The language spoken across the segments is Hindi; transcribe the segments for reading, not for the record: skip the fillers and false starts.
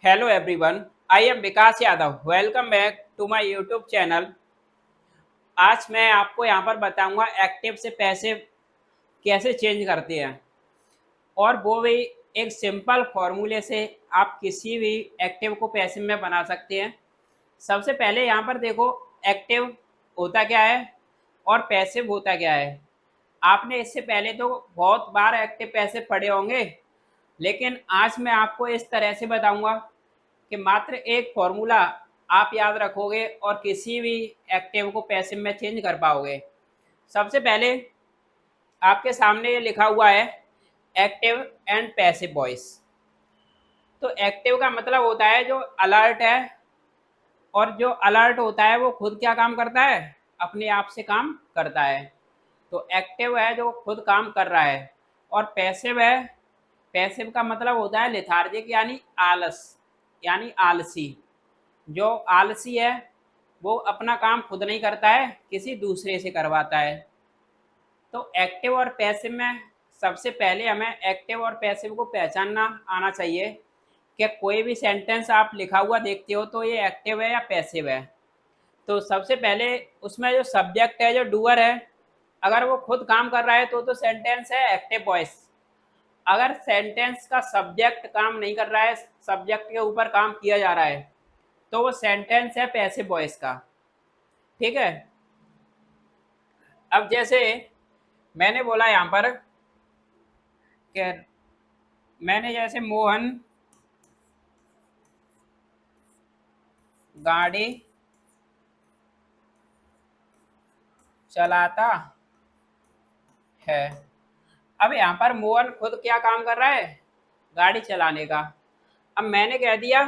Hello everyone, I am Vikas Yadav. Welcome back to my YouTube channel. आज मैं आपको यहाँ पर बताऊंगा एक्टिव से पैसे कैसे चेंज करते हैं, और वो भी एक सिंपल फॉर्मूले से आप किसी भी एक्टिव को पैसिव में बना सकते हैं। सबसे पहले यहाँ पर देखो, एक्टिव होता क्या है और पैसिव होता क्या है। आपने इससे पहले तो बहुत बार एक्टिव पैसिव पढ़े होंगे, लेकिन आज मैं आपको इस तरह से बताऊंगा कि मात्र एक फॉर्मूला आप याद रखोगे और किसी भी एक्टिव को पैसिव में चेंज कर पाओगे। सबसे पहले आपके सामने ये लिखा हुआ है एक्टिव एंड पैसिव वॉइस। तो एक्टिव का मतलब होता है जो अलर्ट है, और जो अलर्ट होता है वो खुद क्या काम करता है, अपने आप से काम करता है। तो एक्टिव है जो खुद काम कर रहा है, और पैसिव है, पैसिव का मतलब होता है लेथार्जिक यानी आलस, यानी आलसी। जो आलसी है वो अपना काम खुद नहीं करता है, किसी दूसरे से करवाता है। तो एक्टिव और पैसिव में सबसे पहले हमें एक्टिव और पैसिव को पहचानना आना चाहिए कि कोई भी सेंटेंस आप लिखा हुआ देखते हो तो ये एक्टिव है या पैसिव है। तो सबसे पहले उसमें जो सब्जेक्ट है, जो डूअर है, अगर वो खुद काम कर रहा है तो सेंटेंस है एक्टिव वॉइस। अगर सेंटेंस का सब्जेक्ट काम नहीं कर रहा है, सब्जेक्ट के ऊपर काम किया जा रहा है, तो वो सेंटेंस है पैसिव वॉइस का। ठीक है। अब जैसे मैंने बोला यहाँ पर कि मैंने जैसे मोहन गाड़ी चलाता है। अब यहाँ पर मोहन खुद क्या काम कर रहा है, गाड़ी चलाने का। अब मैंने कह दिया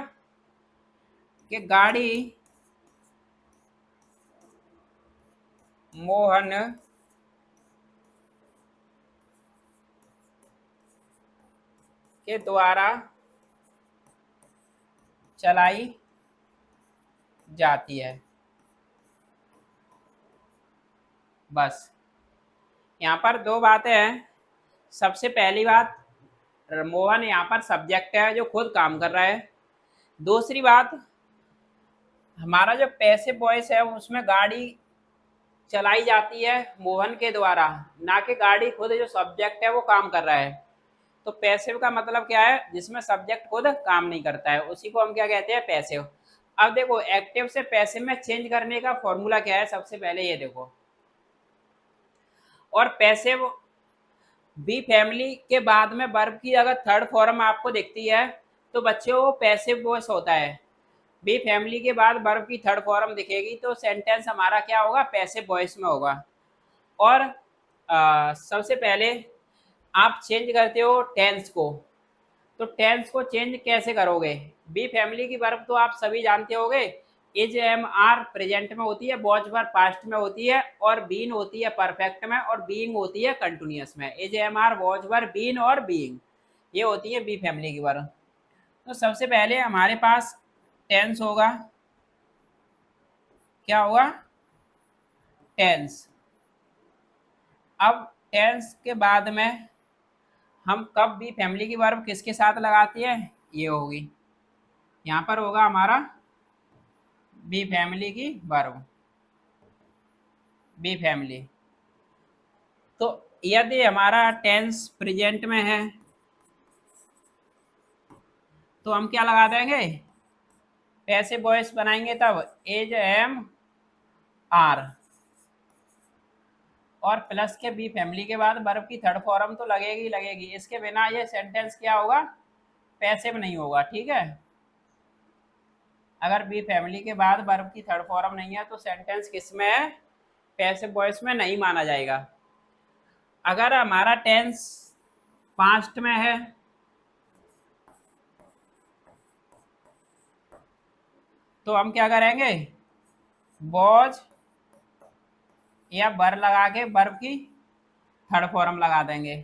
कि गाड़ी मोहन के द्वारा चलाई जाती है। बस यहाँ पर दो बातें हैं। सबसे पहली बात, मोहन यहाँ पर सब्जेक्ट है जो खुद काम कर रहा है। दूसरी बात, हमारा जो पैसिव वॉइस है उसमें गाड़ी चलाई जाती है मोहन के द्वारा, ना कि गाड़ी खुद जो सब्जेक्ट है वो काम कर रहा है। तो पैसिव का मतलब क्या है, जिसमें सब्जेक्ट खुद काम नहीं करता है, उसी को हम क्या कहते हैं, पैसिव। अब देखो एक्टिव से पैसिव में चेंज करने का फॉर्मूला क्या है, सबसे पहले ये देखो। और पैसिव बी फैमिली के बाद में वर्ब की अगर थर्ड फॉर्म आपको दिखती है तो बच्चों वो पैसिव वॉइस होता है। बी फैमिली के बाद वर्ब की थर्ड फॉर्म दिखेगी तो सेंटेंस हमारा क्या होगा, पैसिव वॉइस में होगा। और सबसे पहले आप चेंज करते हो टेंस को। तो टेंस को चेंज कैसे करोगे, बी फैमिली की वर्ब तो आप सभी जानते होगे, इज एम आर प्रेजेंट में होती है, वॉज वर्ब पास्ट में होती है, और बीन होती है परफेक्ट में, और बीइंग होती है कंटिन्यूअस में। Is am are, was verb, been और बीइंग, ये होती है बी फैमिली की वर्ब। तो सबसे पहले हमारे पास टेंस होगा, क्या होगा, टेंस। अब टेंस के बाद में हम कब भी फैमिली की वर्ब किसके साथ लगाती है, ये होगी, यहाँ पर होगा हमारा बी फैमिली की वर्ब, बी फैमिली। तो यदि हमारा टेंस प्रेजेंट में है तो हम क्या लगा देंगे, पैसिव वॉइस बनाएंगे, तब एज एम आर, और प्लस के बी फैमिली के बाद वर्ब की थर्ड फॉर्म तो लगेगी लगेगी, इसके बिना ये सेंटेंस क्या होगा, पैसिव नहीं होगा। ठीक है। अगर बी फैमिली के बाद वर्ब की थर्ड फॉर्म नहीं है तो सेंटेंस किस में है, पैसिव वॉइस में नहीं माना जाएगा। अगर हमारा टेंस पास्ट में है तो हम क्या करेंगे, वॉज या वर लगा के वर्ब की थर्ड फॉर्म लगा देंगे।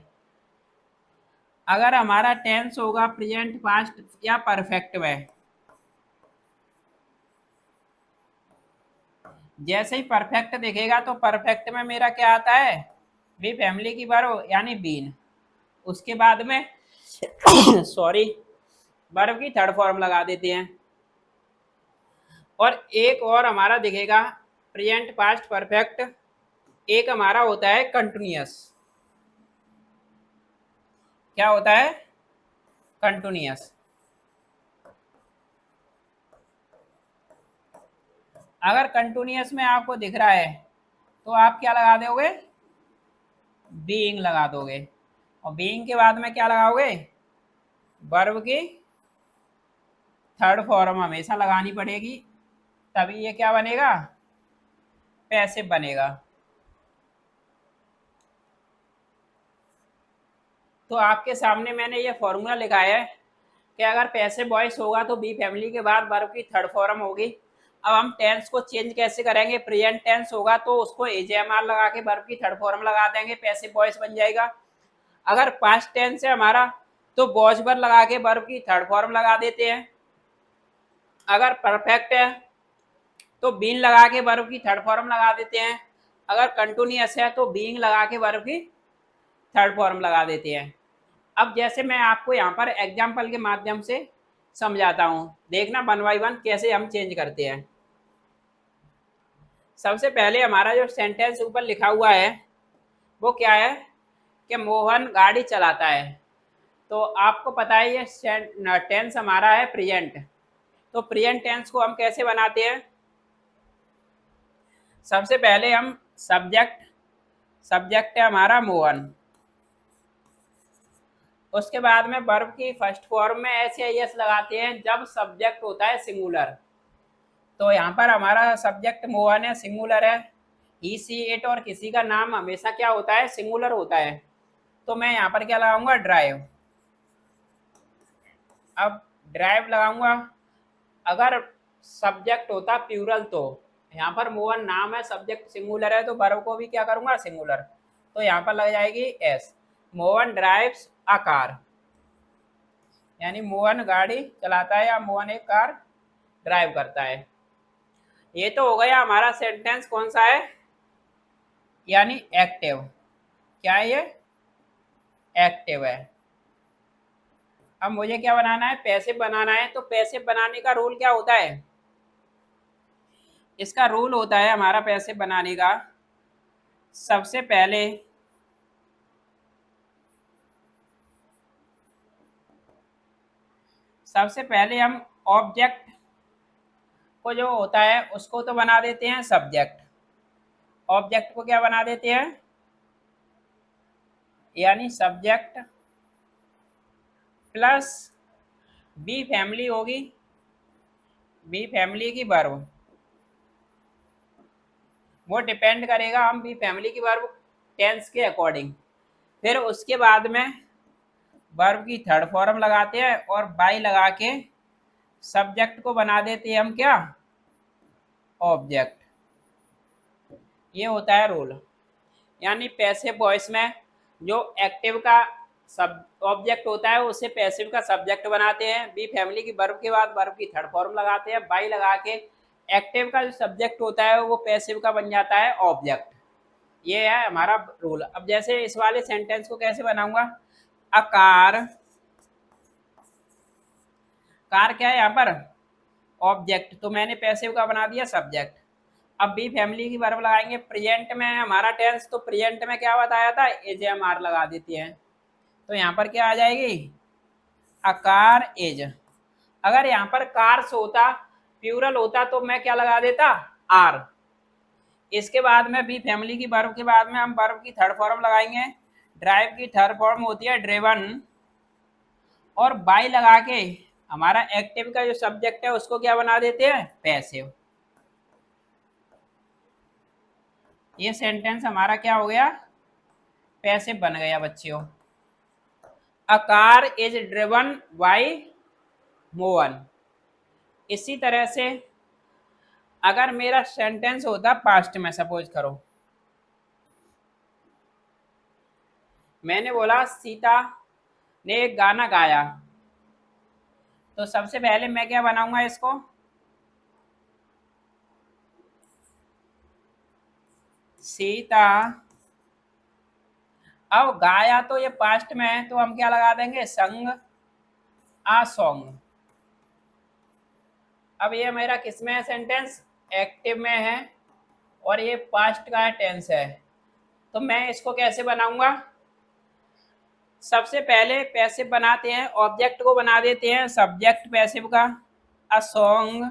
अगर हमारा टेंस होगा प्रेजेंट, पास्ट या परफेक्ट में, जैसे ही परफेक्ट दिखेगा तो परफेक्ट में मेरा क्या आता है, बी फैमिली की वर्ब यानी बीन। उसके बाद में सॉरी, वर्ब की थर्ड फॉर्म लगा देते हैं। और एक और हमारा दिखेगा प्रेजेंट पास्ट परफेक्ट, एक हमारा होता है कंटिन्यूअस। क्या होता है? कंटिन्यूअस। अगर कंटिन्यूअस में आपको दिख रहा है तो आप क्या लगा दोगे? बीइंग लगा दोगे। और बीइंग के बाद में क्या लगाओगे? वर्ब की थर्ड फॉर्म हमेशा लगानी पड़ेगी, तभी ये क्या बनेगा? पैसिव बनेगा। तो आपके सामने मैंने ये फॉर्मूला लिखा है कि अगर पैसिव वॉइस होगा तो बी फैमिली के बाद वर्ब की थर्ड फॉर्म होगी। अब हम टेंस को चेंज कैसे करेंगे? प्रेजेंट टेंस होगा तो उसको एजेएमआर लगा के वर्ब की थर्ड फॉर्म लगा देंगे, पैसिव वॉइस बन जाएगा। अगर पास्ट टेंस है हमारा तो वॉज वर्ब लगा के वर्ब की थर्ड फॉर्म लगा देते हैं। अगर परफेक्ट है तो बीन लगा के वर्ब की थर्ड फॉर्म लगा देते हैं। अगर कंटिन्यूअस है तो बीइंग लगा के वर्ब की थर्ड फॉर्म लगा देते हैं। अब जैसे मैं आपको यहाँ पर एग्जाम्पल के माध्यम से समझाता हूँ, देखना वन बाई वन कैसे हम चेंज करते हैं। सबसे पहले हमारा जो सेंटेंस ऊपर लिखा हुआ है वो क्या है कि मोहन गाड़ी चलाता है। तो आपको पता है ये टेंस हमारा है प्रेजेंट। तो प्रेजेंट टेंस को हम कैसे बनाते हैं? सबसे पहले हम सब्जेक्ट है हमारा मोहन, उसके बाद में वर्ब की फर्स्ट फॉर्म में एस या एस लगाते हैं जब सब्जेक्ट होता है सिंगुलर। तो यहाँ पर हमारा सब्जेक्ट मोहन है, सिंगुलर है। ही सी इट और किसी का नाम हमेशा क्या होता है? सिंगुलर होता है। तो मैं यहाँ पर क्या लगाऊंगा? ड्राइव। अब ड्राइव लगाऊंगा। अगर सब्जेक्ट होता प्लूरल तो यहाँ पर मोहन नाम है, सब्जेक्ट सिंगुलर है, तो वर्ब को भी क्या करूंगा? सिंगुलर। तो यहाँ पर लग जाएगी S. Mohan drives a car, यानी मोहन गाड़ी चलाता है या मोहन एक कार ड्राइव करता है। ये तो हो गया हमारा सेंटेंस कौन सा है? यानी एक्टिव। क्या है ये? एक्टिव है। अब मुझे क्या बनाना है? पैसिव बनाना है। तो पैसिव बनाने का रूल क्या होता है? इसका रूल होता है हमारा पैसिव बनाने का, सबसे पहले हम ऑब्जेक्ट को जो होता है उसको तो बना देते हैं सब्जेक्ट। ऑब्जेक्ट को क्या बना देते हैं? यानी सब्जेक्ट प्लस बी फैमिली होगी, बी फैमिली की वर्ब। वो डिपेंड करेगा हम बी फैमिली की वर्ब टेंस के अकॉर्डिंग। फिर उसके बाद में वर्ब की थर्ड फॉर्म लगाते हैं और बाई लगा के सब्जेक्ट को बना देते हैं हम क्या? ऑब्जेक्ट। ये होता है रूल। यानी पैसिव वॉइस में जो एक्टिव का सब ऑब्जेक्ट होता है उसे पैसिव का सब्जेक्ट बनाते हैं, बी फैमिली की वर्ब के बाद वर्ब की थर्ड फॉर्म लगाते हैं, बाई लगा के एक्टिव का जो सब्जेक्ट होता है वो पैसिव का बन जाता है ऑब्जेक्ट। ये है हमारा रूल। अब जैसे इस वाले सेंटेंस को कैसे बनाऊंगा? अ कार, कार क्या है यहाँ पर? ऑब्जेक्ट। तो मैंने पैसिव का बना दिया सब्जेक्ट। अब बी फैमिली की वर्ब लगाएंगे, प्रेजेंट में हमारा टेंस, तो प्रेजेंट में क्या बताया था? एजेएमआर लगा देते हैं। तो यहाँ पर क्या आ जाएगी? A car is. अगर यहाँ पर कार्स होता, प्लूरल होता, तो मैं क्या लगा देता? आर। इसके बाद में बी फैमिली की वर्ब के बाद में हम वर्ब की थर्ड फॉर्म लगाएंगे। ड्राइव की थर्ड फॉर्म होती है ड्रिवन, और बाई लगा के हमारा एक्टिव का जो सब्जेक्ट है उसको क्या बना देते हैं? पैसिव। ये सेंटेंस हमारा क्या हो गया? पैसिव बन गया बच्चियों। A car is driven by Mohan. इसी तरह से अगर मेरा सेंटेंस होता पास्ट में, सपोज करो मैंने बोला सीता ने एक गाना गाया, तो सबसे पहले मैं क्या बनाऊंगा इसको? सीता। अब गाया तो ये पास्ट में है तो हम क्या लगा देंगे? संग आ सॉन्ग। अब ये मेरा किस में है सेंटेंस, एक्टिव में है, और ये पास्ट का टेंस है। तो मैं इसको कैसे बनाऊंगा, सबसे पहले पैसिव बनाते हैं, ऑब्जेक्ट को बना देते हैं सब्जेक्ट पैसिव का, अ सॉन्ग।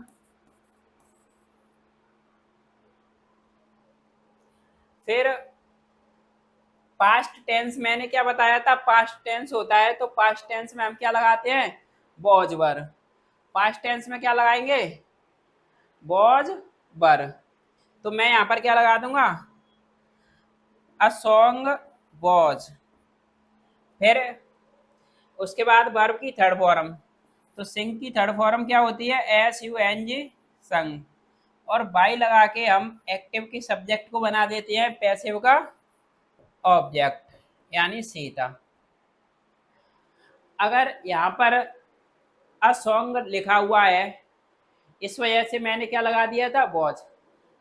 फिर पास्ट टेंस मैंने क्या बताया था, पास्ट टेंस होता है तो पास्ट टेंस में हम क्या लगाते हैं, वॉज वर। पास्ट टेंस में क्या लगाएंगे, वॉज वर। तो मैं यहाँ पर क्या लगा दूंगा, अ सॉन्ग वॉज। फिर उसके बाद वर्ब की थर्ड फॉर्म, तो सिंग की थर्ड फॉर्म क्या होती है, SUNG, संग। और बाई लगा के हम एक्टिव की सब्जेक्ट को बना देते हैं पैसिव का ऑब्जेक्ट, यानी सीता। अगर यहाँ पर अ सॉन्ग लिखा हुआ है, इस वजह से मैंने क्या लगा दिया था, वॉच।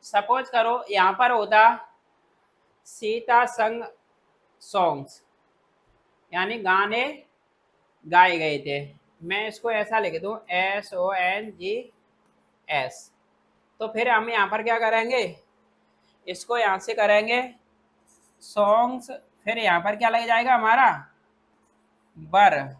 सपोज करो यहाँ पर होता सीता संग सॉन्ग्स, यानी गाने गाए गए थे। मैं इसको ऐसा लिख दूँ, SONGS। तो फिर हम यहाँ पर क्या करेंगे, इसको यहाँ से करेंगे सॉन्ग्स, फिर यहाँ पर क्या लग जाएगा हमारा, वर।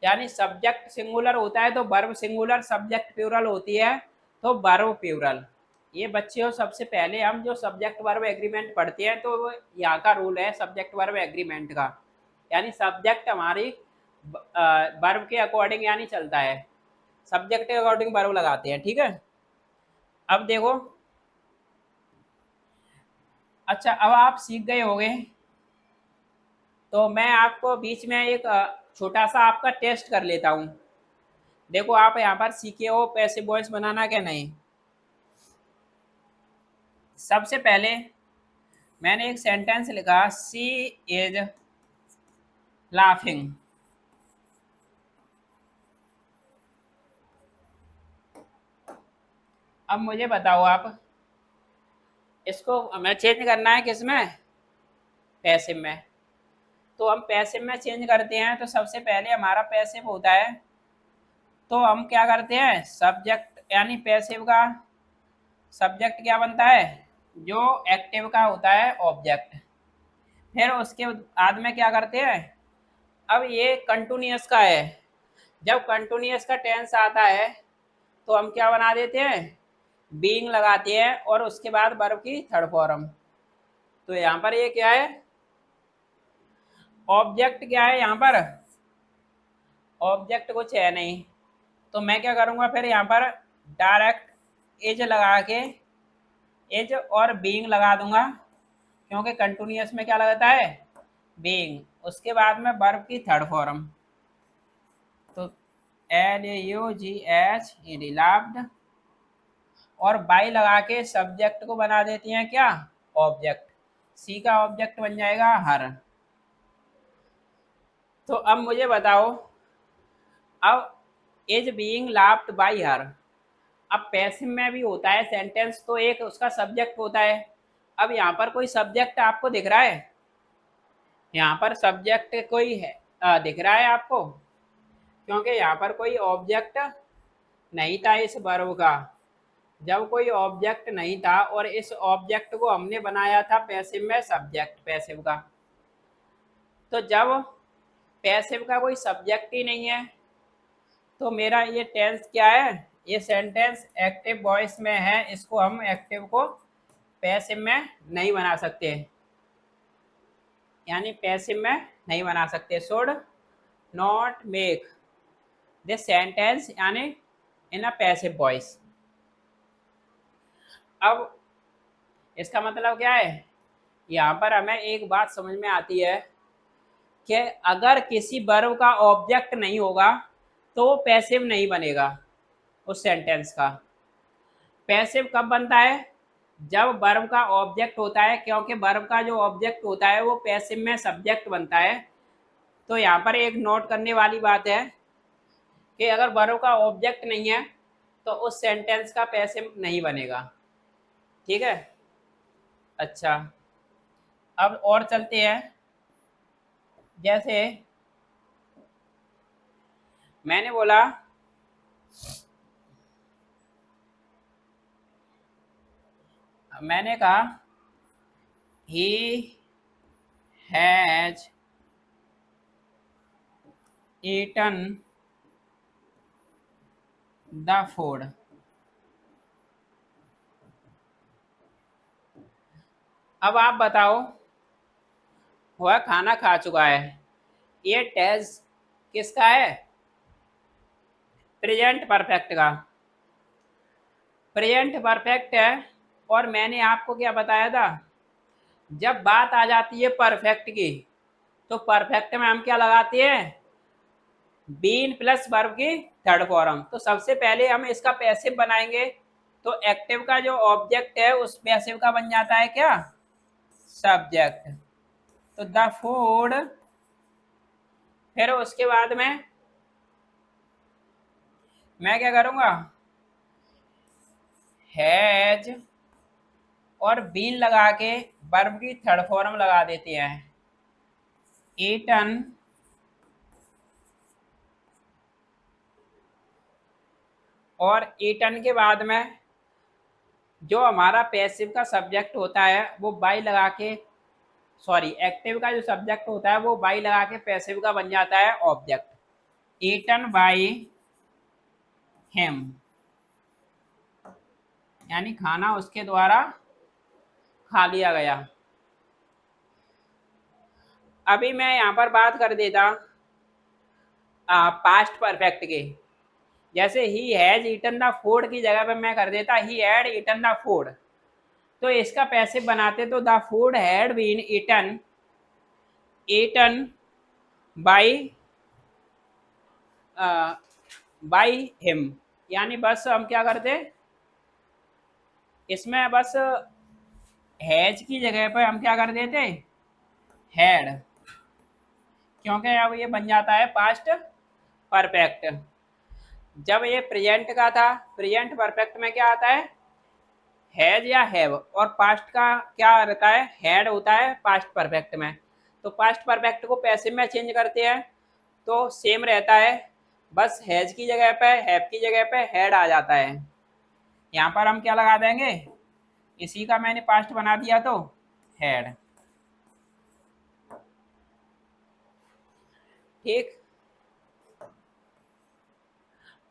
यानी सब्जेक्ट सिंगुलर होता है तो वर्ब सिंगुलर, सब्जेक्ट प्लूरल होती है तो वर्ब प्लूरल। ये बच्चे सबसे पहले हम जो सब्जेक्ट वर्ब एग्रीमेंट पढ़ते हैं तो यहाँ का रूल है सब्जेक्ट वर्ब एग्रीमेंट का, यानी सब्जेक्ट हमारी वर्ब के अकॉर्डिंग यानी चलता है, सब्जेक्ट के अकॉर्डिंग वर्ब लगाते हैं, ठीक है। अब देखो, अच्छा अब आप सीख गए होंगे, तो मैं आपको बीच में एक छोटा सा आपका टेस्ट कर लेता हूँ। देखो आप यहाँ पर सीखे हो पैसिव वॉइस बनाना क्या नहीं। सबसे पहले मैंने एक सेंटेंस लिखा, सी इज लाफिंग। अब मुझे बताओ आप, इसको हमें चेंज करना है किसमें, पैसिव में। तो हम पैसिव में चेंज करते हैं तो सबसे पहले हमारा पैसिव होता है, तो हम क्या करते हैं सब्जेक्ट, यानी पैसिव का सब्जेक्ट क्या बनता है, जो एक्टिव का होता है ऑब्जेक्ट। फिर उसके बाद में क्या करते हैं, अब ये कंटिन्यूअस का है, जब कंटिन्यूअस का टेंस आता है तो हम क्या बना देते हैं, बीइंग लगाते हैं, और उसके बाद वर्ब की थर्ड फॉर्म। तो यहाँ पर ये क्या है, ऑब्जेक्ट क्या है यहाँ पर, ऑब्जेक्ट कुछ है नहीं, तो मैं क्या करूँगा फिर यहाँ पर डायरेक्ट एज लगा के एज और बीइंग लगा दूंगा, क्योंकि कंटिन्यूअस में क्या लगता है, बीइंग। उसके बाद में वर्ब की थर्ड फॉर्म, तो LAUGH लाफ्ड, और बाई लगा के सब्जेक्ट को बना देती हैं क्या, ऑब्जेक्ट। सी का ऑब्जेक्ट बन जाएगा हर। तो अब मुझे बताओ, अब is being laughed by her, अब पैसिव में भी होता है सेंटेंस तो एक उसका सब्जेक्ट होता है। अब यहाँ पर कोई सब्जेक्ट आपको दिख रहा है, यहाँ पर सब्जेक्ट कोई है दिख रहा है आपको, क्योंकि यहाँ पर कोई ऑब्जेक्ट नहीं था इस वर्ब का। जब कोई ऑब्जेक्ट नहीं था और इस ऑब्जेक्ट को हमने बनाया था पैसिव में सब्जेक्ट पैसिव का, तो जब पैसिव का कोई सब्जेक्ट ही नहीं है तो मेरा ये टेंस क्या है, ये सेंटेंस एक्टिव वॉइस में है, इसको हम एक्टिव को पैसिव में नहीं बना सकते, यानी पैसिव में नहीं बना सकते। Should not make this sentence यानी इन अ पैसिव वॉइस। अब इसका मतलब क्या है, यहाँ पर हमें एक बात समझ में आती है कि अगर किसी वर्ब का ऑब्जेक्ट नहीं होगा तो वो पैसिव नहीं बनेगा उस सेंटेंस का। पैसिव कब बनता है, जब वर्ब का ऑब्जेक्ट होता है, क्योंकि वर्ब का जो ऑब्जेक्ट होता है वो पैसिव में सब्जेक्ट बनता है। तो यहाँ पर एक नोट करने वाली बात है कि अगर वर्ब का ऑब्जेक्ट नहीं है तो उस सेंटेंस का पैसिव नहीं बनेगा, ठीक है। अच्छा अब और चलते हैं, जैसे मैंने बोला मैंने कहा ही हैज ईटन द फूड। अब आप बताओ, वह खाना खा चुका है। ये टेंस किसका है? प्रेजेंट परफेक्ट का। प्रेजेंट परफेक्ट है। और मैंने आपको क्या बताया था, जब बात आ जाती है परफेक्ट की, तो परफेक्ट में हम क्या लगाते हैं? बीन प्लस वर्ब की थर्ड फॉर्म। तो सबसे पहले हम इसका पैसिव बनाएंगे। तो एक्टिव का जो ऑब्जेक्ट है उस पैसिव का बन जाता है क्या? सब्जेक्ट। तो द फूड, फिर उसके बाद में मैं क्या करूंगा? हैज और बीन लगा के वर्ब की थर्ड फॉर्म लगा देते हैं, ईटन। और ईटन के बाद में जो हमारा पैसिव का सब्जेक्ट होता है वो बाई लगा के, सॉरी, एक्टिव का जो सब्जेक्ट होता है वो बाई लगा के पैसिव का बन जाता है ऑब्जेक्ट, ईटन बाई हिम। यानी खाना उसके द्वारा खा लिया गया। अभी मैं यहाँ पर बात कर देता पास्ट परफेक्ट के। जैसे ही हैज ईटन द फूड की जगह पे मैं कर देता ही हैड ईटन द फूड। तो इसका पैसिव बनाते तो the food had been eaten, eaten by by him. यानी बस हम क्या करते, इसमें बस हैज की जगह पर हम क्या कर देते? हैड। क्योंकि अब ये बन जाता है पास्ट परफेक्ट। जब ये प्रेजेंट का था, प्रेजेंट परफेक्ट में क्या आता है? हैज या हैव। और पास्ट का क्या रहता है? हैड होता है पास्ट परफेक्ट में। तो पास्ट परफेक्ट को पैसिव में चेंज करते हैं तो सेम रहता है, बस हैज की जगह पे, हैव की जगह पे हैड आ जाता है। यहाँ पर हम क्या लगा देंगे? इसी का मैंने पास्ट बना दिया तो हैड। ठीक।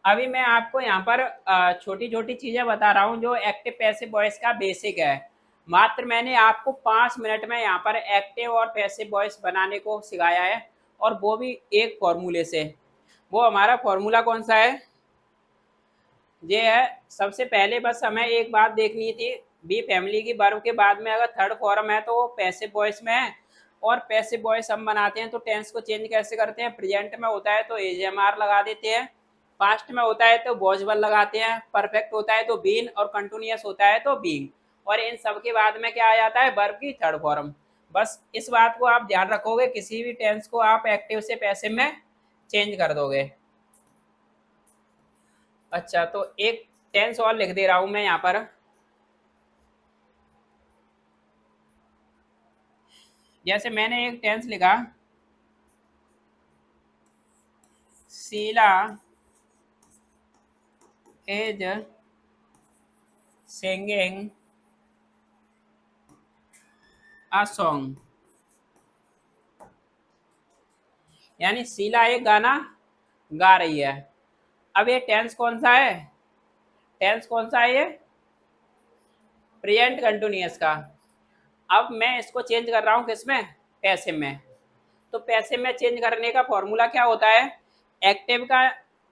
अभी मैं आपको यहाँ पर छोटी छोटी चीजें बता रहा हूँ जो एक्टिव पैसिव वॉइस का बेसिक है। मात्र मैंने आपको 5 मिनट में यहाँ पर एक्टिव और पैसिव वॉइस बनाने को सिखाया है, और वो भी एक फॉर्मूले से। वो हमारा फॉर्मूला कौन सा है? ये है, सबसे पहले बस हमें एक बात देखनी थी, बी फैमिली की वर्ब के बाद में अगर थर्ड फॉर्म है तो वो पैसिव वॉइस में है। और पैसिव वॉइस हम बनाते हैं तो टेंस को चेंज कैसे करते हैं? प्रेजेंट में होता है तो एजएमआर लगा देते हैं, पास्ट में होता है तो वॉजबल लगाते हैं, परफेक्ट होता है तो बीन, और कंटिन्यूअस होता है तो बीइंग। और इन सब के बाद में क्या आ जाता है? वर्ब की थर्ड फॉर्म। बस इस बात को आप ध्यान रखोगे, किसी भी टेंस को आप एक्टिव से पैसिव में चेंज कर दोगे। अच्छा, तो एक टेंस और लिख दे रहा हूं मैं यहाँ पर। जैसे मैंने एक टेंस लिखा, Sheela is singing a song. यानी शीला एक गाना गा रही है। अब ये टेंस कौन सा है? टेंस कौन सा है ये? प्रेजेंट कंटिन्यूअस का। अब मैं इसको चेंज कर रहा हूँ किसमें? पैसिव में। तो पैसिव में चेंज करने का फॉर्मूला क्या होता है? एक्टिव का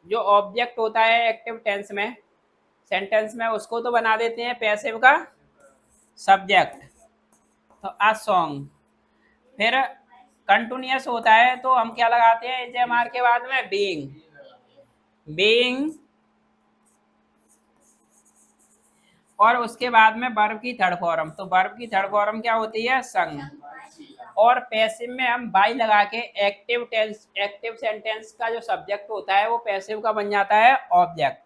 जो ऑब्जेक्ट होता है एक्टिव टेंस में, सेंटेंस में, उसको तो बना देते हैं पैसिव का सब्जेक्ट, तो अ सॉन्ग। फिर कंटिन्यूअस होता है तो हम क्या लगाते हैं एजएमआर के बाद में? बीइंग। बीइंग, और उसके बाद में वर्ब की थर्ड फॉर्म। तो वर्ब की थर्ड फॉर्म क्या होती है? संग। और पैसिव में हम बाई लगा के एक्टिव टेंस, एक्टिव सेंटेंस का जो सब्जेक्ट होता है वो पैसिव का बन जाता है ऑब्जेक्ट,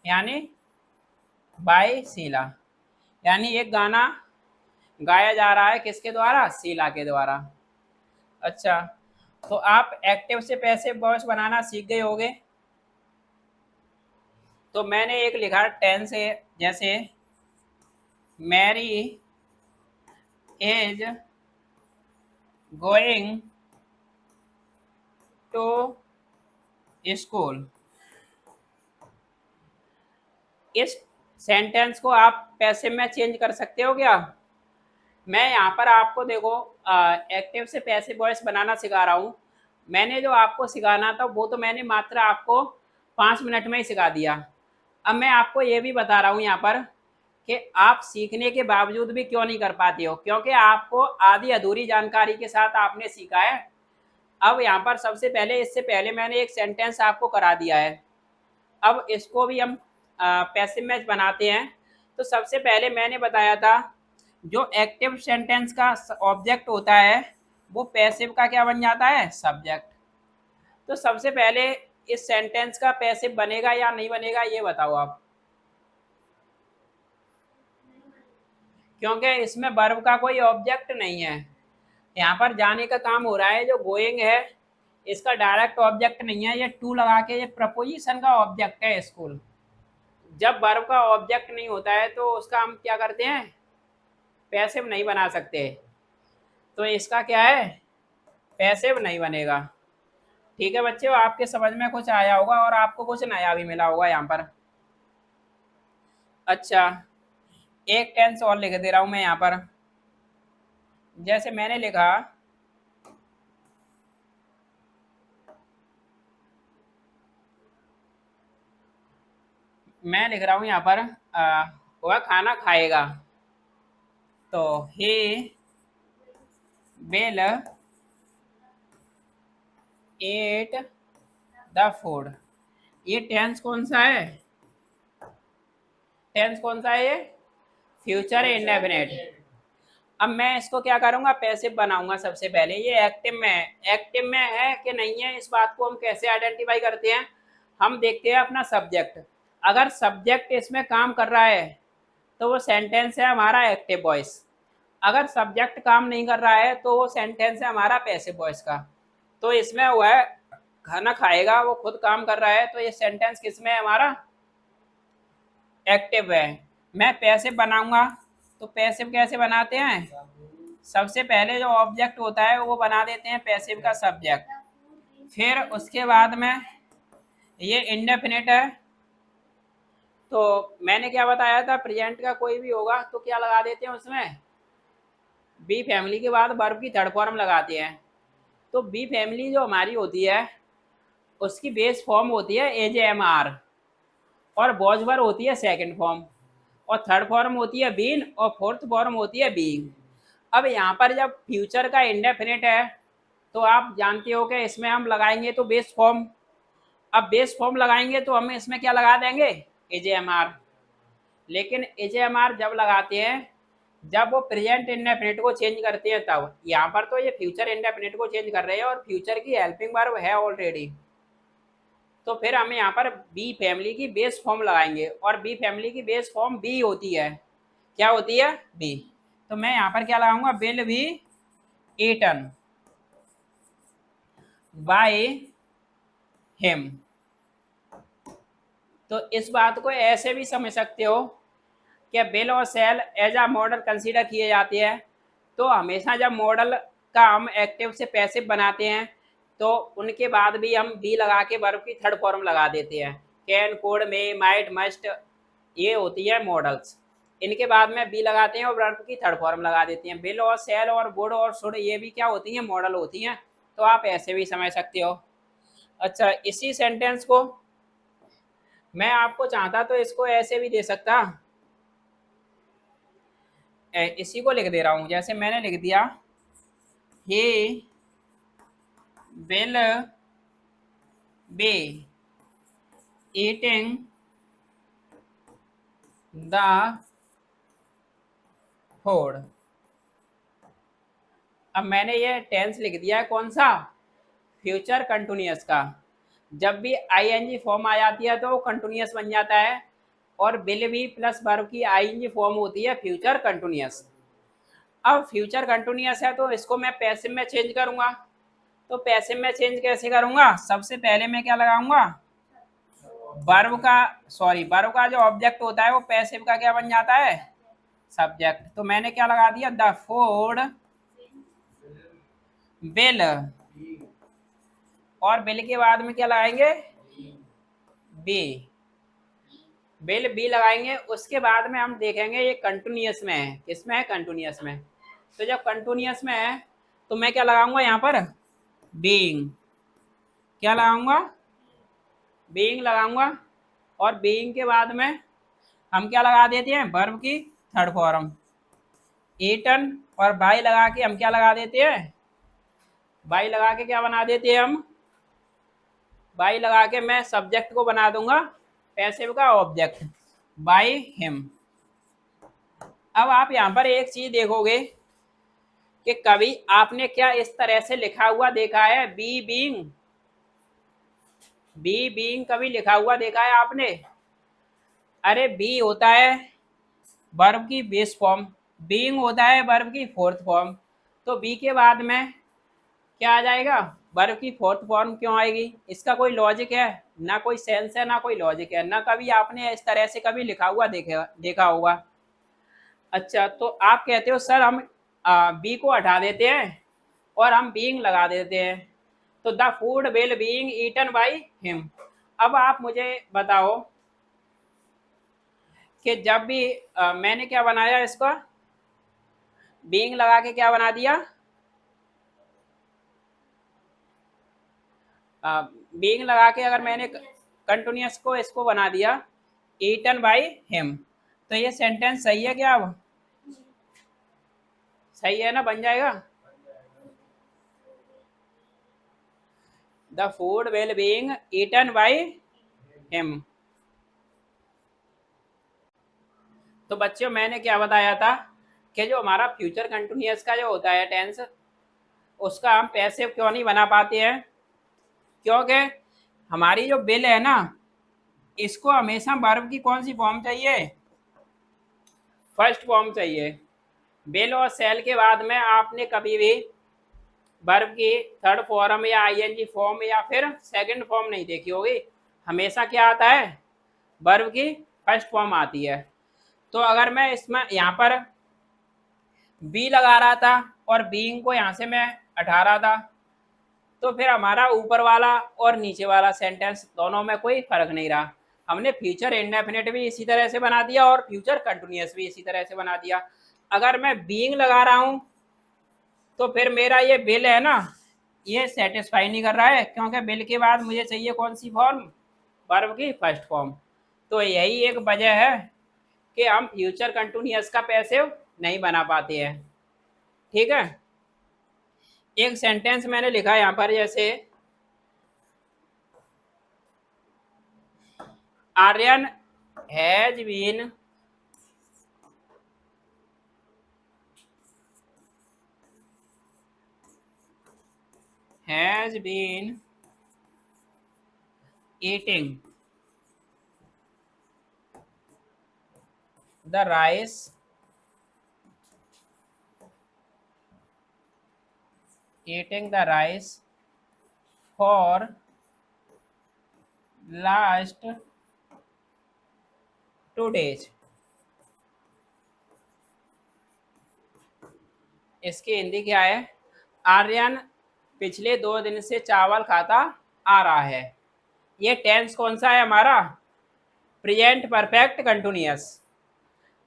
यानी बाई शीला। यानी एक गाना गाया जा रहा है किसके द्वारा? शीला के द्वारा। अच्छा, तो आप एक्टिव से पैसिव वॉइस बनाना सीख गए होंगे। तो मैंने एक लिखा टेंस है, जैसे Mary is going to school. इस सेंटेंस को आप पैसे में चेंज कर सकते हो क्या? मैं यहाँ पर आपको देखो एक्टिव से पैसिव वॉइस बनाना सिखा रहा हूँ। मैंने जो आपको सिखाना था वो तो मैंने मात्र आपको 5 मिनट में ही सिखा दिया। अब मैं आपको ये भी बता रहा हूँ यहाँ पर कि आप सीखने के बावजूद भी क्यों नहीं कर पाते हो, क्योंकि आपको आधी अधूरी जानकारी के साथ आपने सीखा है। अब यहाँ पर सबसे पहले, इससे पहले मैंने एक सेंटेंस आपको करा दिया है। अब इसको भी हम पैसिव में बनाते हैं। तो सबसे पहले मैंने बताया था जो एक्टिव सेंटेंस का ऑब्जेक्ट होता है वो पैसिव का क्या बन जाता है? सब्जेक्ट। तो सबसे पहले इस सेंटेंस का पैसिव बनेगा या नहीं बनेगा ये बताओ आप, क्योंकि इसमें वर्ब का कोई ऑब्जेक्ट नहीं है। यहाँ पर जाने का काम हो रहा है, जो गोइंग है इसका डायरेक्ट ऑब्जेक्ट नहीं है, ये टू लगा के ये प्रपोजिशन का ऑब्जेक्ट है स्कूल। जब वर्ब का ऑब्जेक्ट नहीं होता है तो उसका हम क्या करते हैं? पैसिव नहीं बना सकते। तो इसका क्या है? पैसिव नहीं बनेगा। ठीक है बच्चे, आपके समझ में कुछ आया होगा और आपको कुछ नया भी मिला होगा यहाँ पर। अच्छा, एक टेंस और लिख दे रहा हूँ मैं यहाँ पर। जैसे मैंने लिखा, मैं लिख रहा हूँ यहाँ पर वह खाना खाएगा। तो he will eat the food. ये टेंस कौन सा है? टेंस कौन सा है ये? Future indefinite. अब मैं इसको क्या करूंगा? पैसिव बनाऊंगा। सबसे पहले ये एक्टिव में है। एक्टिव में है कि नहीं है इस बात को हम कैसे आइडेंटिफाई करते हैं? हम देखते हैं अपना सब्जेक्ट। अगर सब्जेक्ट इसमें काम कर रहा है तो वो सेंटेंस है हमारा एक्टिव वॉइस। अगर सब्जेक्ट काम नहीं कर रहा है तो वो सेंटेंस है हमारा पैसिव वॉइस का। तो इसमें वो है खाना खाएगा, वो खुद काम कर रहा है, तो ये सेंटेंस किसमें है? हमारा एक्टिव है। मैं पैसिव बनाऊंगा तो पैसिव कैसे बनाते हैं? सबसे पहले जो ऑब्जेक्ट होता है वो बना देते हैं पैसिव का सब्जेक्ट। फिर उसके बाद में ये इंडेफिनिट है। तो मैंने क्या बताया था? प्रेजेंट का कोई भी होगा तो क्या लगा देते हैं उसमें? बी फैमिली के बाद वर्ब की थर्ड फॉर्म लगाते हैं। तो बी फैमिली जो हमारी होती है उसकी बेस फॉर्म होती है AJMR, और बॉजवर होती है सेकंड फॉर्म, और थर्ड फॉर्म होती है बीन, और फोर्थ फॉर्म होती है बीइंग। अब यहाँ पर जब फ्यूचर का इंडेफिनिट है तो आप जानते हो कि इसमें हम लगाएंगे तो बेस फॉर्म। अब बेस फॉर्म लगाएंगे तो हम इसमें क्या लगा देंगे? AJMR। लेकिन AJMR जब लगाते हैं जब वो प्रेजेंट इंडेफिनिट को चेंज करते हैं तब। यहाँ पर तो ये फ्यूचर इंडेफिनिट को चेंज कर रहे हैं और फ्यूचर की हेल्पिंग वर्ब है ऑलरेडी। तो फिर हम यहाँ पर बी फैमिली की बेस फॉर्म लगाएंगे, और बी फैमिली की बेस फॉर्म बी होती है। क्या होती है? बी। तो मैं यहाँ पर क्या लगाऊंगा? Will be eaten by him. तो इस बात को ऐसे भी समझ सकते हो कि विल और shall as a modal consider किए जाते हैं। तो हमेशा जब मॉडल का हम एक्टिव से पैसिव बनाते हैं तो उनके बाद भी हम बी लगा के वर्ब की थर्ड फॉर्म लगा देते हैं। Can, code, may, might, must, ये होती है मॉडल्स। इनके बाद में बी लगाते हैं और वर्ब की थर्ड फॉर्म लगा देते हैं। विल और शैल और वुड और शुड ये भी क्या होती हैं? मॉडल होती हैं। तो आप ऐसे भी समझ सकते हो। अच्छा, इसी सेंटेंस को मैं आपको चाहता तो इसको ऐसे भी दे सकता, इसी को लिख दे रहा हूं। जैसे मैंने लिख दिया he will be eating the food. अब मैंने ये टेंस लिख दिया है कौन सा? फ्यूचर कंटिन्यूअस का। जब भी आईएनजी फॉर्म आ जाती है तो वो कंटिन्यूअस बन जाता है, और विल बी प्लस वर्ब की आईएनजी फॉर्म होती है फ्यूचर कंटिन्यूअस। अब फ्यूचर कंटिन्यूअस है तो इसको मैं पैसिव में चेंज करूंगा। तो पैसिव में चेंज कैसे करूंगा? सबसे पहले मैं क्या लगाऊंगा? वर्ब का जो ऑब्जेक्ट होता है वो पैसिव का क्या बन जाता है? सब्जेक्ट। तो मैंने क्या लगा दिया, द फूड बिल, और बिल के बाद में क्या लगाएंगे, बी, बिल बी लगाएंगे। उसके बाद में हम देखेंगे ये कंटिन्यूअस में है, किसमें है, कंटिन्यूअस में। तो जब कंटिन्यूअस में है तो मैं क्या लगाऊंगा यहाँ पर, बीइंग, क्या लगाऊंगा, बीइंग लगाऊंगा। और बीइंग के बाद में हम क्या लगा देते हैं, वर्ब की थर्ड फॉर्म, ईटन, और बाई लगा के हम क्या लगा देते हैं, बाई लगा के क्या बना देते हैं हम, बाई लगा के मैं सब्जेक्ट को बना दूंगा पैसिव का ऑब्जेक्ट, बाई हिम। अब आप यहाँ पर एक चीज देखोगे कि कभी आपने क्या इस तरह से लिखा हुआ देखा है, बी बीइंग, बी बीइंग कभी लिखा हुआ देखा है आपने? अरे बी होता है वर्ब की बेस फॉर्म, बीइंग होता है वर्ब की फोर्थ फॉर्म। तो बी के बाद में क्या आ जाएगा, वर्ब की फोर्थ फॉर्म क्यों आएगी? इसका कोई लॉजिक है? ना कोई सेंस है, ना कोई लॉजिक है, ना कभी आपने इस तरह से कभी लिखा हुआ देखा होगा। अच्छा, तो आप कहते हो सर हम बी को हटा देते हैं और हम बीइंग लगा देते हैं, तो the food will being eaten by him. अब आप मुझे बताओ कि जब भी मैंने क्या बनाया, इसका बीइंग लगा के क्या बना दिया, बीइंग लगा के अगर मैंने कंटिन्यूअस को इसको बना दिया ईटन बाय हिम, तो ये सेंटेंस सही है क्या? अब सही है ना, बन जाएगा। The food will being eaten by him. तो बच्चों मैंने क्या बताया था कि जो हमारा फ्यूचर कंटिन्यूअस का जो होता है टेंस, उसका हम पैसिव क्यों नहीं बना पाते हैं? क्योंकि हमारी जो बिल है ना, इसको हमेशा वर्ब की कौन सी फॉर्म चाहिए, फर्स्ट फॉर्म चाहिए। बिल और सेल के बाद में आपने कभी भी वर्ब की थर्ड फॉर्म या आईएनजी फॉर्म या फिर सेकंड फॉर्म नहीं देखी होगी। हमेशा क्या आता है, वर्ब की फर्स्ट फॉर्म आती है। तो अगर मैं इसमें यहाँ पर बी लगा रहा था और बीइंग को यहाँ से मैं हटा रहा था, तो फिर हमारा ऊपर वाला और नीचे वाला सेंटेंस दोनों में कोई फर्क नहीं रहा। हमने फ्यूचर इंडेफिनिट भी इसी तरह से बना दिया और फ्यूचर कंटिन्यूअस भी इसी तरह से बना दिया। अगर मैं बीइंग लगा रहा हूँ तो फिर मेरा ये बिल है ना, ये सेटिस्फाई नहीं कर रहा है, क्योंकि बिल के बाद मुझे चाहिए कौन सी फॉर्म, वर्ब की फर्स्ट फॉर्म। तो यही एक वजह है कि हम फ्यूचर कंटिन्यूअस का पैसिव नहीं बना पाते हैं। ठीक है, एक सेंटेंस मैंने लिखा यहाँ पर, जैसे Aryan has been eating the rice for last 2 days। इसकी हिंदी क्या है, आर्यन पिछले 2 दिन से चावल खाता आ रहा है। ये टेंस कौन सा है हमारा, present perfect continuous.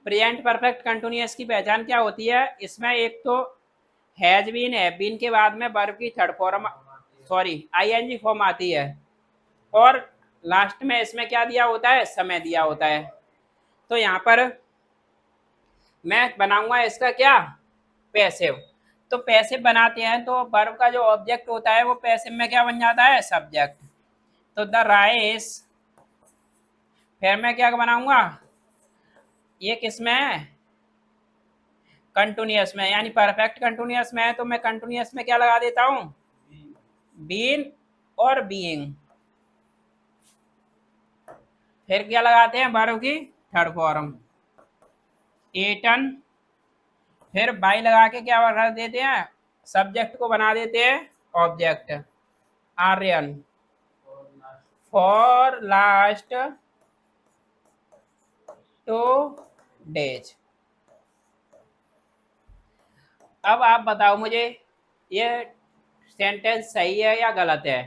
Present perfect continuous की पहचान क्या होती है, इसमें एक तो हैज बीन, हैव बीन के बाद में वर्ब की third form, sorry ING form आती है, और लास्ट में इसमें क्या दिया होता है, समय दिया होता है। तो यहाँ पर मैं बनाऊंगा इसका क्या, पैसिव। तो पैसिव बनाते हैं तो वर्ब का जो ऑब्जेक्ट होता है वो पैसिव में क्या बन जाता है, सब्जेक्ट। तो द राइस, फिर मैं क्या बनाऊंगा, ये किस में है, कंटिन्यूअस में, यानी परफेक्ट कंटिन्यूअस में है, तो मैं कंटिन्यूअस में क्या लगा देता हूँ, बीन और बीइंग। फिर क्या लगाते हैं, वर्ब की थर्ड फॉर्म ईटन, फिर बाई लगा के क्या कर देते हैं, सब्जेक्ट को बना देते हैं object, Aryan for last 2 days। अब आप बताओ मुझे ये सेंटेंस सही है या गलत है।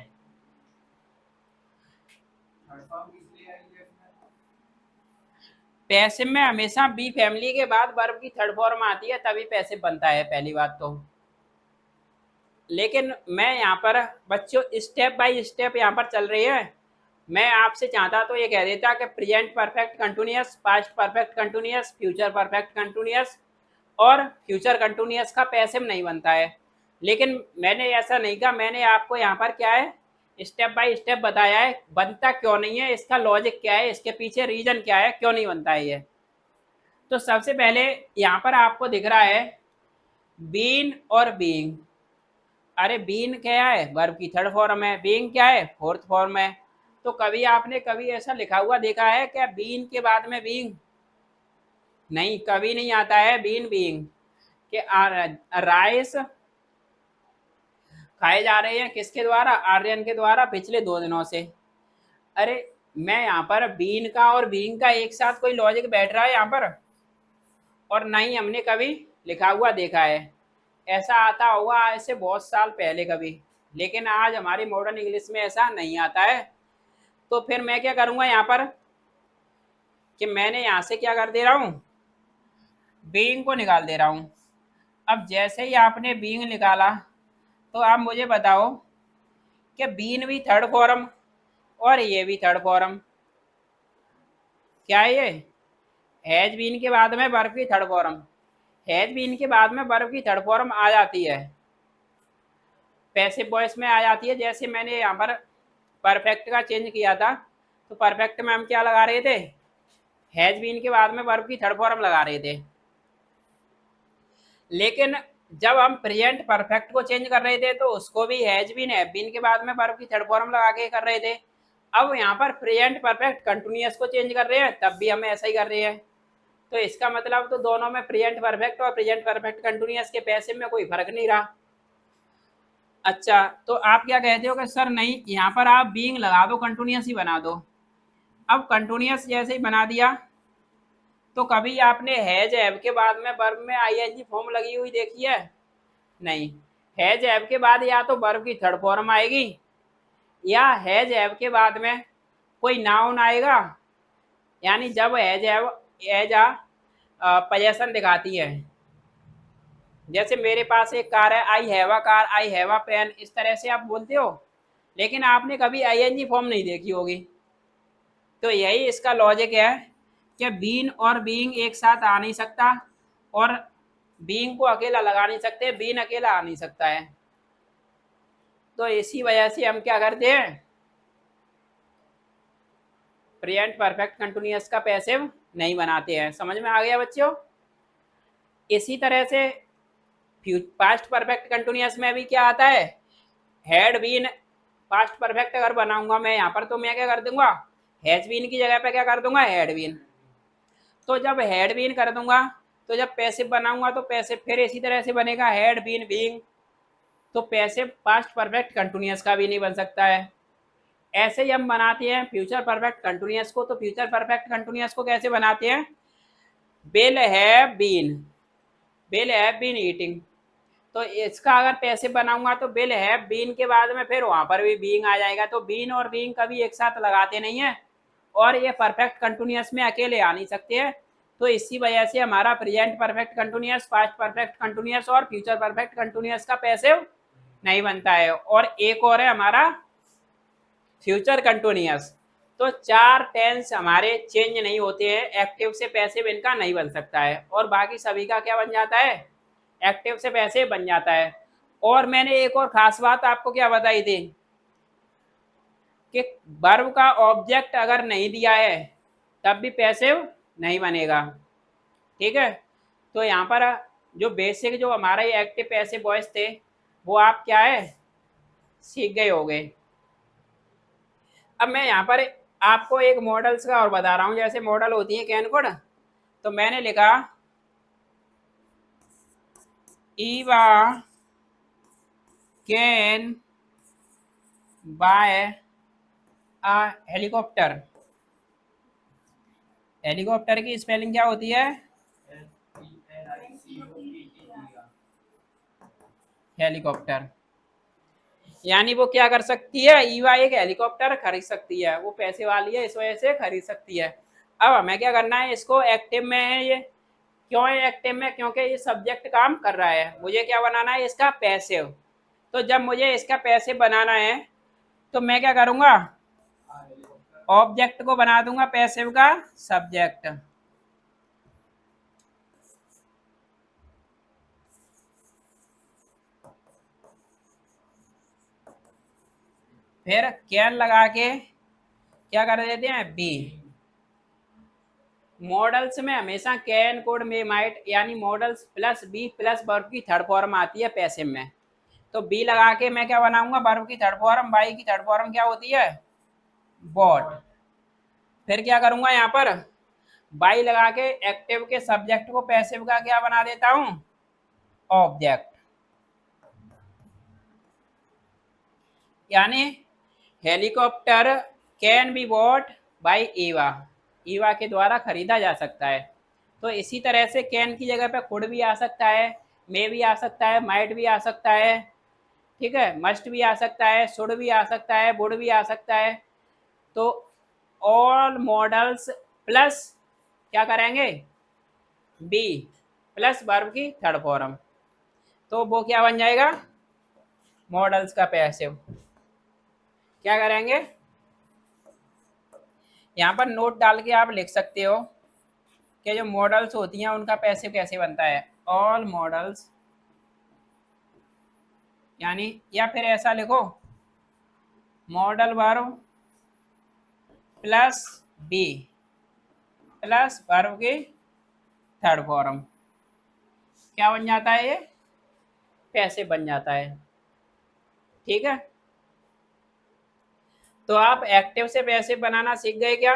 पैसिव में हमेशा बी फैमिली के बाद वर्ब की थर्ड फॉर्म आती है, तभी पैसिव बनता है, पहली बात तो। लेकिन मैं यहाँ पर बच्चों स्टेप बाय स्टेप यहाँ पर चल रही है। मैं आपसे चाहता तो ये कह देता कि present perfect continuous, past perfect continuous, future perfect continuous और फ्यूचर कंटिन्यूअस का पैसिव नहीं बनता है। लेकिन मैंने ऐसा नहीं कहा, मैंने आपको यहाँ पर क्या है स्टेप बाय स्टेप बताया है बनता क्यों नहीं है, इसका लॉजिक क्या है, इसके पीछे रीजन क्या है, क्यों नहीं बनता है ये। तो सबसे पहले यहाँ पर आपको दिख रहा है बीन और बीइंग। अरे बीन क्या है, वर्ब की थर्ड फॉर्म है, बीइंग क्या है, फोर्थ फॉर्म है। तो कभी आपने कभी ऐसा लिखा हुआ देखा है क्या बीन के बाद में बीइंग? नहीं, कभी नहीं आता है बीन बीइंग के। राइस खाए जा रहे हैं किसके द्वारा, आर्यन के द्वारा पिछले 2 दिनों से। अरे मैं यहाँ पर बीन का और बीइंग का एक साथ कोई लॉजिक बैठ रहा है यहाँ पर, और नहीं हमने कभी लिखा हुआ देखा है। ऐसा आता होगा ऐसे बहुत साल पहले कभी, लेकिन आज हमारी मॉडर्न इंग्लिश में ऐसा नहीं आता है। तो फिर मैं क्या करूँगा यहाँ पर कि मैंने यहाँ से क्या कर दे रहा हूँ, बीइंग को निकाल दे रहा हूँ। अब जैसे ही आपने बीइंग निकाला तो आप मुझे बताओ कि बीन भी थर्ड फॉर्म और ये भी थर्ड फॉर्म, क्या है ये हैज बीन के बाद में वर्ब की थर्ड फॉर्म। हैज बीन के बाद में वर्ब की थर्ड फॉर्म आ जाती है, पैसिव वॉइस में आ जाती है। जैसे मैंने यहाँ पर परफेक्ट का चेंज किया था, तो परफेक्ट में हम क्या लगा रहे थे, हैज बीन के बाद में वर्ब की थर्ड फॉर्म लगा रहे थे। लेकिन जब हम प्रेजेंट परफेक्ट को चेंज कर रहे थे तो उसको भी हैज बीन है बीन के बाद में वर्ब की थर्ड फॉर्म लगा के कर रहे थे। अब यहाँ पर प्रेजेंट परफेक्ट कंटिन्यूअस को चेंज कर रहे हैं, तब भी हम ऐसा ही कर रहे हैं। तो इसका मतलब तो दोनों में प्रेजेंट परफेक्ट और प्रेजेंट परफेक्ट कंटिन्यूअस के पैसिव में कोई फर्क नहीं रहा। अच्छा, तो आप क्या कहते हो कि सर नहीं यहाँ पर आप बीइंग लगा दो, कंटिन्यूअस ही बना दो। अब कंटिन्यूअस जैसे ही बना दिया तो कभी आपने हैज हैव के बाद में वर्ब में आईएनजी फॉर्म लगी हुई देखी है? नहीं। हैज हैव के बाद या तो वर्ब की थर्ड फॉर्म आएगी या हैज हैव के बाद में कोई नाउन आएगा, यानी जब has have as a possession दिखाती है। जैसे मेरे पास एक कार है, I have a car, I have a pen, इस तरह से आप बोलते हो, लेकिन आपने कभी आईएनजी फॉर्म नहीं देखी होगी। तो यही इसका लॉजिक है कि बीन और बीइंग एक साथ आ नहीं सकता, और बीइंग को अकेला लगा नहीं सकते, बीन अकेला आ नहीं सकता है। तो इसी वजह से हम क्या करते हैं, प्रेजेंट परफेक्ट कंटिन्यूअस का पैसिव नहीं बनाते हैं। समझ में आ गया बच्चों? इसी तरह से पास्ट परफेक्ट कंटिन्यूअस में भी क्या आता है, हैड बीन। पास्ट परफेक्ट अगर बनाऊंगा मैं यहाँ पर तो मैं क्या कर दूंगा, हैज बीन की जगह पे क्या कर दूंगा, हैड बीन। तो जब हैड बीन कर दूंगा तो जब पैसिव बनाऊंगा तो पैसिव फिर इसी तरह से बनेगा, हैड बीन बीइंग। तो पैसिव पास्ट परफेक्ट कंटिन्यूअस का भी नहीं बन सकता है। ऐसे ही हम बनाते हैं फ्यूचर परफेक्ट कंटिन्यूअस को। तो फ्यूचर परफेक्ट कंटिन्यूअस को कैसे बनाते हैं, will have been, will have been eating. तो इसका अगर पैसिव बनाऊंगा तो विल हैव बीन के बाद में फिर वहां पर भी बीइंग आ जाएगा। तो बीन और बीइंग कभी एक साथ लगाते नहीं है, और ये परफेक्ट कंटिन्यूअस में अकेले आ नहीं सकते हैं। तो इसी वजह से हमारा present perfect continuous, past perfect continuous और फ्यूचर परफेक्ट कंटिन्यूअस का पैसिव नहीं बनता है। और एक और है हमारा फ्यूचर कंटिन्यूअस। तो 4 टेंस हमारे चेंज नहीं होते हैं, एक्टिव से पैसिव इनका नहीं बन सकता है, और बाकी सभी का क्या बन जाता है, एक्टिव से पैसिव बन जाता है। और मैंने एक और खास बात आपको क्या बताई थी कि वर्ब का ऑब्जेक्ट अगर नहीं दिया है तब भी पैसिव नहीं बनेगा। ठीक है, तो यहाँ पर जो बेसिक जो हमारा ये एक्टिव पैसिव वॉइस थे वो आप क्या है सीख गए होंगे। अब मैं यहाँ पर आपको एक मॉडल्स का और बता रहा हूँ। जैसे मॉडल होती है कैन कोड, तो मैंने लिखा Eva can buy a helicopter. Helicopter की स्पेलिंग क्या होती है, हेलीकॉप्टर, यानी वो क्या कर सकती है, ईवा एक हेलीकॉप्टर खरीद सकती है, वो पैसे वाली है इस वजह से खरीद सकती है। अब हमें क्या करना है, इसको एक्टिव में है ये, क्यों है एक्टिव में, क्योंकि ये सब्जेक्ट काम कर रहा है, मुझे क्या बनाना है इसका पैसिव। तो जब मुझे इसका पैसिव बनाना है तो मैं क्या करूंगा, ऑब्जेक्ट को बना दूंगा पैसिव का सब्जेक्ट। फिर कैन लगा के क्या कर देते हैं, बी। मॉडल्स में हमेशा कैन कोड में माइट, यानी modals plus be plus verb की थर्ड फॉर्म आती है पैसिव में। तो बी लगा के मैं क्या बनाऊंगा, वर्ब की थर्ड फॉर्म, बाई की थर्ड फॉर्म क्या होती है, बॉट। फिर क्या करूंगा यहाँ पर, बाई लगा के एक्टिव के सब्जेक्ट को पैसिव का क्या बना देता हूं, ऑब्जेक्ट। यानी helicopter can be bought by Eva, Eva के द्वारा खरीदा जा सकता है। तो इसी तरह से कैन की जगह पे कुड भी आ सकता है, मे भी आ सकता है, माइट भी आ सकता है, ठीक है, मस्ट भी आ सकता है, शुड भी आ सकता है, वुड भी आ सकता है। तो ऑल मॉडल्स प्लस क्या करेंगे, बी प्लस वर्ब की थर्ड फॉर्म, तो वो क्या बन जाएगा, मॉडल्स का पैसिव। क्या करेंगे, यहाँ पर नोट डाल के आप लिख सकते हो कि जो मॉडल्स होती हैं उनका पैसिव कैसे बनता है, ऑल मॉडल्स, यानी या फिर ऐसा लिखो, modal verb plus be plus verb की थर्ड फॉर्म, क्या बन जाता है, ये पैसिव बन जाता है। ठीक है, तो आप एक्टिव से पैसिव बनाना सीख गए क्या,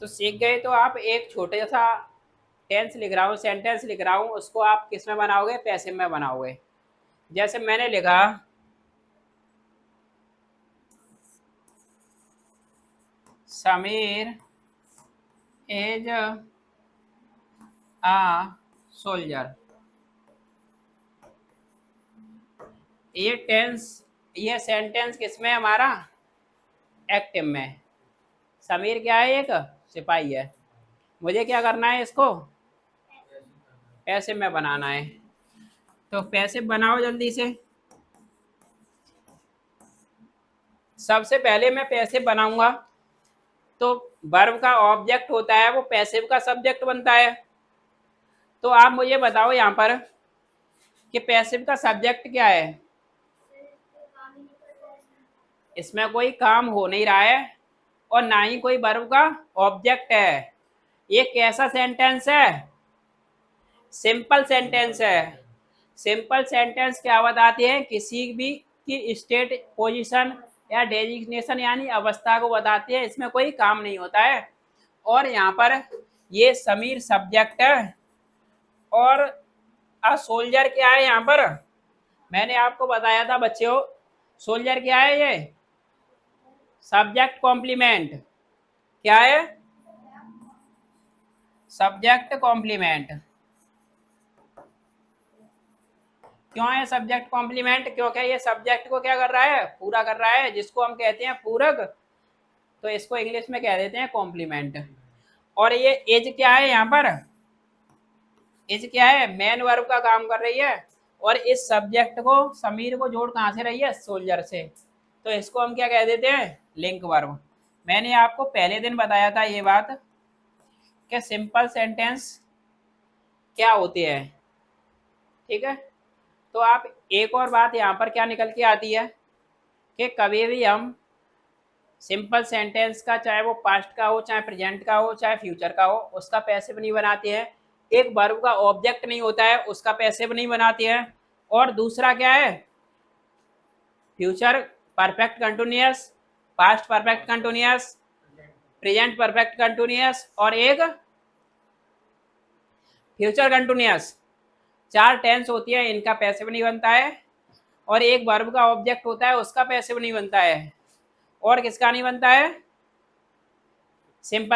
तो सीख गए तो आप एक छोटे सा टेंस लिख रहा हूँ, सेंटेंस लिख रहा हूँ, उसको आप किस में बनाओगे, पैसिव में बनाओगे। जैसे मैंने लिखा, समीर इज आ सोल्जर, ये टेंस, ये सेंटेंस किसमें है हमारा, एक्टिव में। समीर क्या है, एक सिपाही है, मुझे क्या करना है, इसको पैसिव में बनाना है। तो पैसिव बनाओ जल्दी से। सबसे पहले मैं पैसिव बनाऊंगा तो वर्ब का ऑब्जेक्ट होता है वो पैसिव का सब्जेक्ट बनता है। तो आप मुझे बताओ यहाँ पर कि पैसिव का सब्जेक्ट क्या है, इसमें कोई काम हो नहीं रहा है और ना ही कोई वर्ब का ऑब्जेक्ट है। ये कैसा सेंटेंस है, सिंपल सेंटेंस है। सिंपल सेंटेंस क्या बताते हैं, किसी भी की स्टेट, पोजीशन या डेजिग्नेशन यानी अवस्था को बताते हैं, इसमें कोई काम नहीं होता है। और यहाँ पर ये समीर सब्जेक्ट है और सोल्जर क्या है, यहाँ पर मैंने आपको बताया था बच्चों, सोल्जर क्या है, ये सब्जेक्ट कॉम्प्लीमेंट, क्या है, सब्जेक्ट कॉम्प्लीमेंट। क्यों है सब्जेक्ट कॉम्प्लीमेंट, क्योंकि ये सब्जेक्ट को क्या कर रहा है, पूरा कर रहा है, जिसको हम कहते हैं पूरक, तो इसको इंग्लिश में कह देते हैं कॉम्प्लीमेंट। और ये एज क्या है, यहाँ पर एज क्या है, मेन वर्ब का काम कर रही है और इस सब्जेक्ट को, समीर को जोड़ कहाँ से रही है, सोल्जर से, तो इसको हम क्या कह देते हैं, लिंक वर्ब। मैंने आपको पहले दिन बताया था ये बात कि सिंपल सेंटेंस क्या होते हैं। ठीक है, तो आप एक और बात यहाँ पर क्या निकल के आती है कि कभी भी हम सिंपल सेंटेंस का, चाहे वो पास्ट का हो, चाहे प्रेजेंट का हो, चाहे फ्यूचर का हो, उसका पैसिव नहीं बनाते हैं। एक वर्ब का ऑब्जेक्ट नहीं होता है उसका पैसिव नहीं बनाते हैं। और दूसरा क्या है, future perfect continuous, past perfect continuous, present perfect continuous और एक फ्यूचर कंटिन्यूअस, चार टेंस होती है, इनका पैसिव नहीं बनता है। और एक वर्ब का ऑब्जेक्ट होता है उसका पैसिव नहीं बनता है। और किसका नहीं बनता है, सिंपल